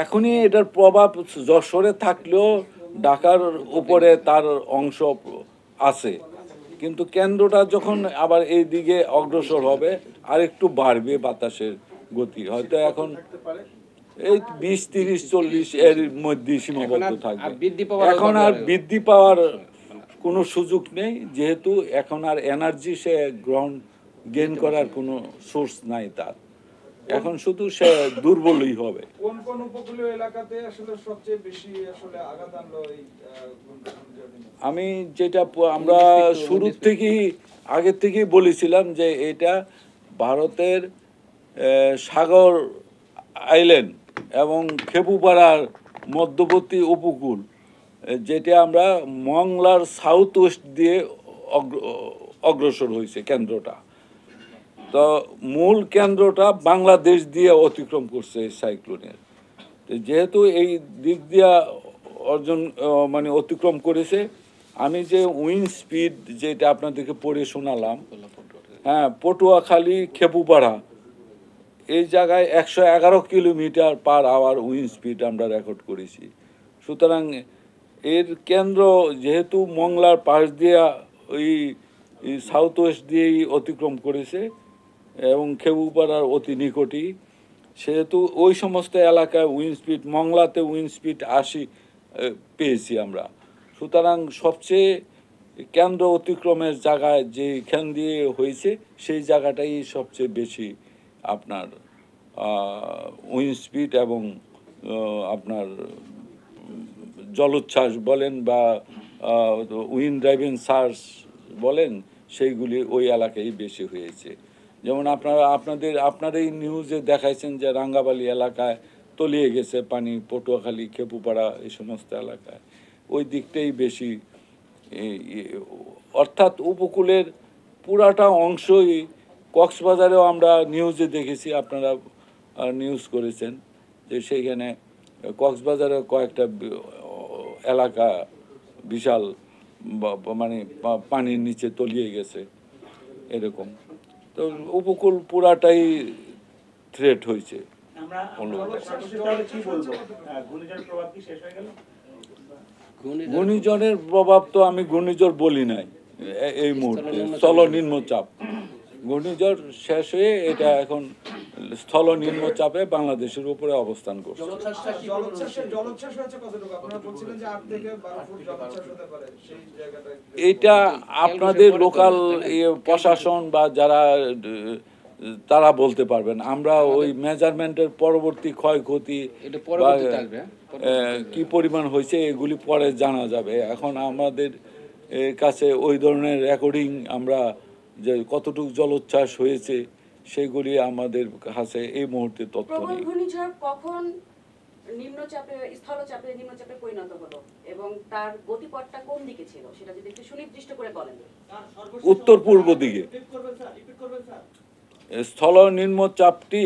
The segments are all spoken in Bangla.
এখনই এটার প্রভাব যশোরে থাকলেও ঢাকার উপরে তার অংশ আছে, কিন্তু কেন্দ্রটা যখন আবার এই দিকে অগ্রসর হবে আর একটু বাড়বে বাতাসের গতি, হয়তো এখন এই 20, 30, 40 এর মধ্যে সীমাবদ্ধ থাকবে। এখন আর বৃদ্ধি পাওয়ার কোনো সুযোগ নেই, যেহেতু এখন আর এনার্জি সে গেইন করার কোনো সোর্স নাই তার, এখন শুধু সে দুর্বলই হবে। কোন কোন উপকূলীয় এলাকাতে আসলে সবচেয়ে বেশি আসলে আঘাত আনলো এই আমি যেটা আমরা শুরু থেকেই আগের থেকেই বলেছিলাম যে এটা ভারতের সাগর আইল্যান্ড এবং খেপুপাড়ার মধ্যবর্তী উপকূল, যেটা আমরা মংলার সাউথ ওয়েস্ট দিয়ে অগ্রসর হয়েছে কেন্দ্রটা, তো মূল কেন্দ্রটা বাংলাদেশ দিয়ে অতিক্রম করছে এই সাইক্লোনের। যেহেতু এই দিক দিয়া মানে অতিক্রম করেছে, আমি যে উইন্ড স্পিড যেটা আপনাদেরকে পড়ে শোনালাম, হ্যাঁ, পটুয়াখালী খেপুপাড়া এই জায়গায় 111 kilometre per hour wind speed আমরা রেকর্ড করেছি। সুতরাং এর কেন্দ্র যেহেতু মংলার পাশ দিয়ে ওই সাউথ ওয়েস্ট দিয়েই অতিক্রম করেছে এবং খেপুপাড়ার অতি নিকটই, সেহেতু ওই সমস্ত এলাকায় উইন্ড স্পিড, মংলাতে উইন্ড স্পিড 80 পেয়েছি আমরা। সুতরাং সবচেয়ে কেন্দ্র অতিক্রমের জায়গায় যেখান দিয়ে হয়েছে সেই জায়গাটাই সবচেয়ে বেশি আপনার উইন্ড স্পিড এবং আপনার জলোচ্ছ্বাস বলেন বা উইন্ড ড্রাইভিং সার্চ বলেন, সেইগুলি ওই এলাকায় বেশি হয়েছে। যেমন আপনারা এই নিউজে দেখাইছেন যে রাঙ্গাবালি এলাকায় তলিয়ে গেছে পানি, পটুয়াখালী খেপুপাড়া এই সমস্ত এলাকায় ওই দিকটাই বেশি, অর্থাৎ উপকূলের পুরাটা অংশই, কক্সবাজারেও আমরা নিউজে দেখেছি, আপনারা নিউজ করেছেন যে সেইখানে কক্সবাজারে কয়েকটা এলাকা বিশাল মানে পানির নিচে তলিয়ে গেছে এরকম। তো উপকূল পুরাটাই থ্রেট হয়েছে। ঘূর্ণিঝড়ের প্রভাব তো আমি ঘূর্ণিঝড় বলি নাই এই মুহূর্তে, স্থল নিম্নচাপ। ঘূর্ণিঝড় শেষ হয়ে এটা এখন স্থল নিম্নচাপে বাংলাদেশের উপরে অবস্থান করছে। এটা আপনাদের লোকাল প্রশাসন বা যারা তারা বলতে পারবেন, আমরা ওই মেজারমেন্টের পরবর্তী ক্ষয়ক্ষতি কি পরিমাণ হয়েছে এগুলি পরে জানা যাবে। এখন আমাদের কাছে ওই ধরনের রেকর্ডিং, আমরা যে কতটুকু জলোচ্ছ্বাস হয়েছে সেগুলি আমাদের কাছে এই মুহূর্তে তথ্য নেই। ঘূর্ণিঝড় কখন নিম্নচাপে, স্থলচাপে নিম্নচাপে পরিণত হলো এবং তার গতিপথটা কোন দিকে ছিল সেটা যদি একটু সুনির্দিষ্ট করে বলেন। উত্তর পূর্ব দিকে। স্থল নিম্নচাপটি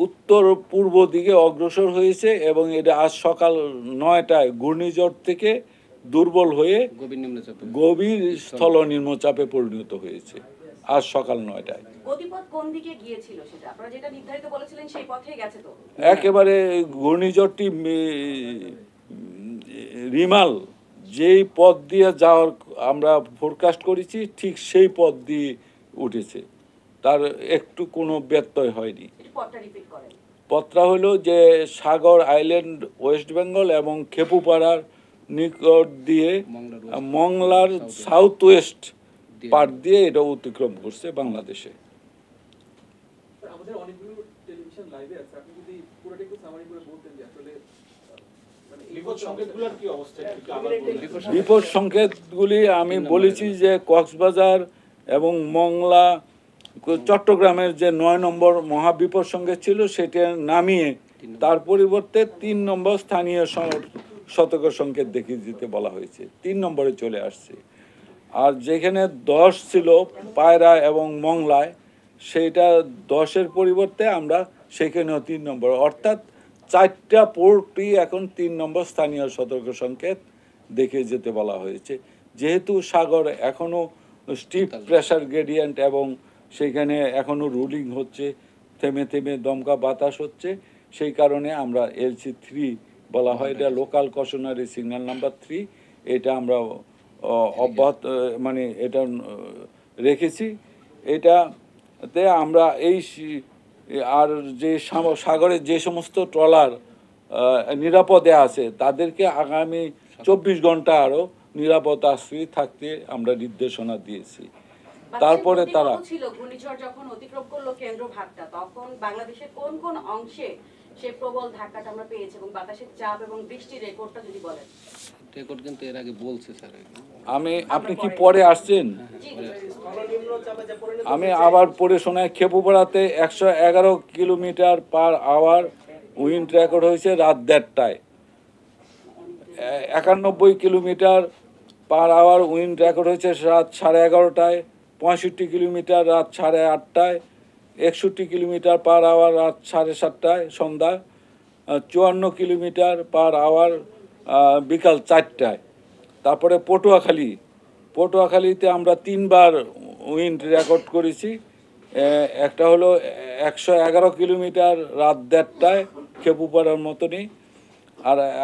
উত্তর পূর্ব দিকে অগ্রসর হয়েছে এবং এটা আজ সকাল 9টায় ঘূর্ণিঝড় থেকে দুর্বল হয়ে গভীর স্থল নিম্নচাপে পরিণত হয়েছে আজ সকাল 9টায়। গতিপথ কোন দিকে গিয়েছিল সেটা আপনারা যেটা নির্ধারিত বলেছিলেন সেই পথেই গেছে তো? একেবারে ঘূর্ণিঝড়টি রিমাল যেই পথ দিয়ে যাওয়ার আমরা ফোরকাস্ট করেছি ঠিক সেই পথ দিয়ে উঠেছে, তার একটু কোনো ব্যত্যয় হয়নি। পথটা হলো যে সাগর আইল্যান্ড ওয়েস্ট বেঙ্গল এবং খেপুপাড়ার নিকট দিয়ে মংলার সাউথ ওয়েস্ট পার দিয়ে এটা অতিক্রম করছে বাংলাদেশে। বিপদ সংকেতগুলি আমি বলেছি যে কক্সবাজার এবং মংলা, চট্টগ্রামের যে 9 নম্বর মহাবিপদ সংকেত ছিল সেটা নামিয়ে তার পরিবর্তে 3 নম্বর স্থানীয় সতর্ক সংকেত দেখিয়ে দিতে বলা হয়েছে, 3 নম্বরে চলে আসছে। আর যেখানে 10 ছিল পায়রা এবং মংলায়, সেইটা 10-এর পরিবর্তে আমরা সেখানেও 3 নম্বর, অর্থাৎ 4টা পোর্টই এখন 3 নম্বর স্থানীয় সতর্ক সংকেত দেখিয়ে যেতে বলা হয়েছে। যেহেতু সাগর এখনও স্টিপ প্রেশার গ্রেডিয়েন্ট এবং সেখানে এখনও রুলিং হচ্ছে থেমে থেমে দমকা বাতাস হচ্ছে, সেই কারণে আমরা LC3 বলা হয়, এটা লোকাল কশনারি সিগন্যাল নাম্বার 3, এটা আমরা অব্যাহত মানে এটা রেখেছি। এটাতে আমরা আর যে সাগরে যে সমস্ত ট্রলার নিরাপদে আছে তাদেরকে আগামী 24 ঘন্টা আরও নিরাপদ আশ্রয়ে থাকতে আমরা নির্দেশনা দিয়েছি। তারপরে তারা ছিল ঘূর্ণিঝড় যখন অতিক্রম করলো কেন্দ্রভাগটা, তখন বাংলাদেশের কোন কোন অংশে সেই প্রবল ধাক্কাটা আমরা পেয়েছি এবং বাতাসের চাপ এবং বৃষ্টির রেকর্ডটা যদি বলেন। রেকর্ড কিন্তু এর আগে বলছে স্যার। আপনি কি পরে আসছেন? আমি আবার পড়ে শোনাই। খেপুপাড়াতে 111 kilometre per hour wind record হয়েছে রাত 1:30টায়। 91 kilometre per hour wind record হয়েছে রাত 11:30টায়। 65 কিলোমিটার রাত 8:30টায়। 61 কিলোমিটার পার আওয়ার রাত 7:30টায় সন্ধ্যা। 54 কিলোমিটার পার আওয়ার বিকাল 4টায়। তারপরে পটুয়াখালীতে আমরা 3বার উইন্ড রেকর্ড করেছি। একটা হলো 111 কিলোমিটার রাত 1:30টায় খেপুপাড়ার মতনই,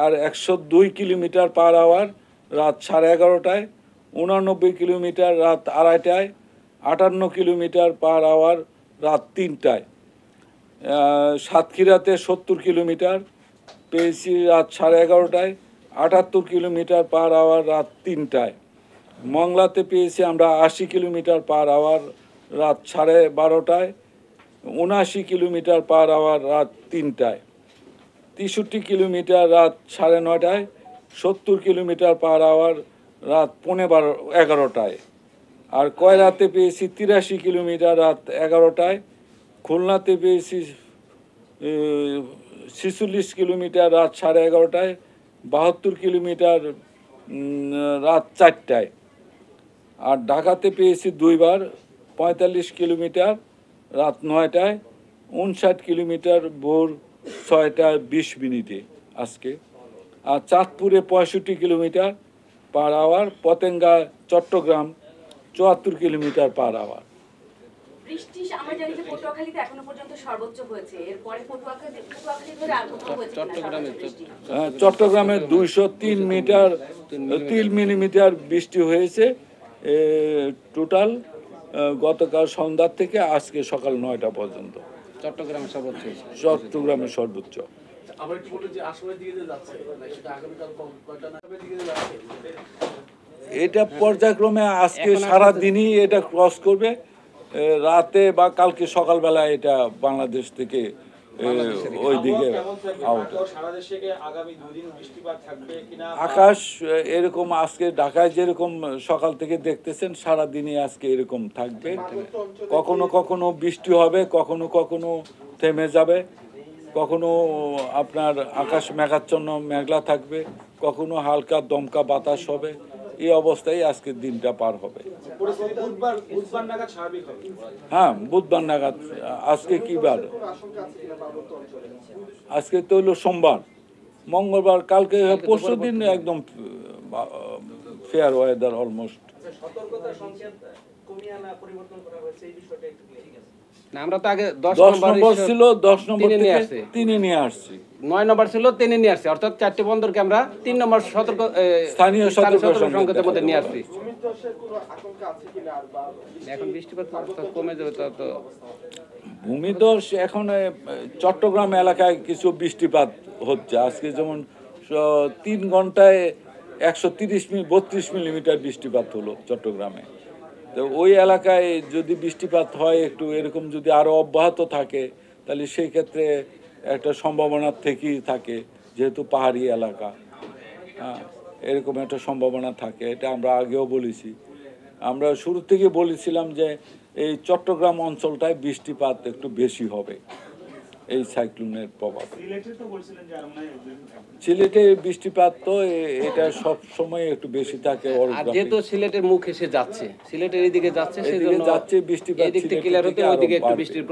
আর 102 কিলোমিটার পার আওয়ার রাত 11:30টায়। 89 কিলোমিটার রাত 2:30টায়। 58 কিলোমিটার পার আওয়ার রাত 3টায়। সাতক্ষীরাতে 70 কিলোমিটার পেয়েছি রাত 11:30টায়। 78 কিলোমিটার পার আওয়ার রাত 3টায়। মংলাতে পেয়েছি আমরা 80 কিলোমিটার পার আওয়ার রাত 12:30টায়। 79 কিলোমিটার পার আওয়ার রাত 3টায়। 63 কিলোমিটার রাত 9:30টায়। 70 কিলোমিটার পার আওয়ার রাত 11:15টায়। আর কয়রাতে পেয়েছি 83 কিলোমিটার রাত 11টায়। খুলনাতে পেয়েছি 46 কিলোমিটার রাত 11:30টায়। 72 কিলোমিটার রাত 4টায়। আর ঢাকাতে পেয়েছি 2বার 45 কিলোমিটার রাত 9টায়। 59 কিলোমিটার ভোর 6:20 আজকে। আর চাঁদপুরে 65 kilometre per hour. Patenga Chittagong 74 kilometre per hour. বৃষ্টি আমরা জানি যে পটুয়াখালীতে এখনো পর্যন্ত সর্বোচ্চ হয়েছে, এরপরে পটুয়াখালী ধরে আর কোথাও হয়েছে কিনা? চট্টগ্রামে 203 মিলিমিটার বৃষ্টি হয়েছে টোটাল গতকাল সন্ধ্যার থেকে আজকে সকাল 9টা পর্যন্ত। চট্টগ্রামে সর্বোচ্চ। চট্টগ্রামে সর্বোচ্চ। এটা পর্যায়ক্রমে আজকে সারা দিনই এটা ক্রস করবে। রাতে বা কালকে সকালবেলা এটা বাংলাদেশ থেকে ওই দিকে আউট। আকাশ এরকম আজকে ঢাকায় যেরকম সকাল থেকে দেখতেছেন সারা দিনই আজকে এরকম থাকবে। কখনো কখনো বৃষ্টি হবে, কখনো কখনো থেমে যাবে, কখনো আপনার আকাশ মেঘাচ্ছন্ন মেঘলা থাকবে, কখনো হালকা দমকা বাতাস হবে। এই অবস্থায় আজকের দিনটা পার হবে। হ্যাঁ, বুধবার নাগাদ। আজকে কি বার? আজকে তো হলো সোমবার, মঙ্গলবার, কালকে পরশু দিন একদম ফেয়ার ওয়েদার অলমোস্ট। আমরা তো আগে 10 নম্বর ছিল, 10 নম্বর থেকে 3 নিয়ে আসছি। 9 নম্বর ছিল 3 নিয়ে আসছি, অর্থাৎ 4টি বন্দরকে আমরা 3 নম্বর স্থানীয় সতর্ক সংকেতের মধ্যে নিয়ে আসছি। এখন বৃষ্টিপাত কমে যাবে তো। ভূমিধস এখন চট্টগ্রাম এলাকায় কিছু বৃষ্টিপাত হচ্ছে। আজকে যেমন 3 ঘন্টায় 132 মিলিমিটার বৃষ্টিপাত হলো চট্টগ্রামে। তো ওই এলাকায় যদি বৃষ্টিপাত হয় একটু এরকম যদি আরও অব্যাহত থাকে তাহলে সেই ক্ষেত্রে একটা সম্ভাবনা থেকেই থাকে, যেহেতু পাহাড়ি এলাকা। হ্যাঁ, এরকম একটা সম্ভাবনা থাকে। এটা আমরা আগেও বলেছি। আমরা শুরু থেকে বলেছিলাম যে এই চট্টগ্রাম অঞ্চলটায় বৃষ্টিপাত একটু বেশি হবে এই সাইক্লোনের প্রভাবে। সিলেটে বৃষ্টিপাত তো এটা সব সময় একটু বেশি থাকে। আর যেহেতু সিলেটের মুখ এসে যাচ্ছে, সিলেটের এইদিকে যাচ্ছে, সেজন্য যাচ্ছে বৃষ্টিপাত এদিক থেকে ক্লিয়ার হতে ওইদিকে একটু বৃষ্টির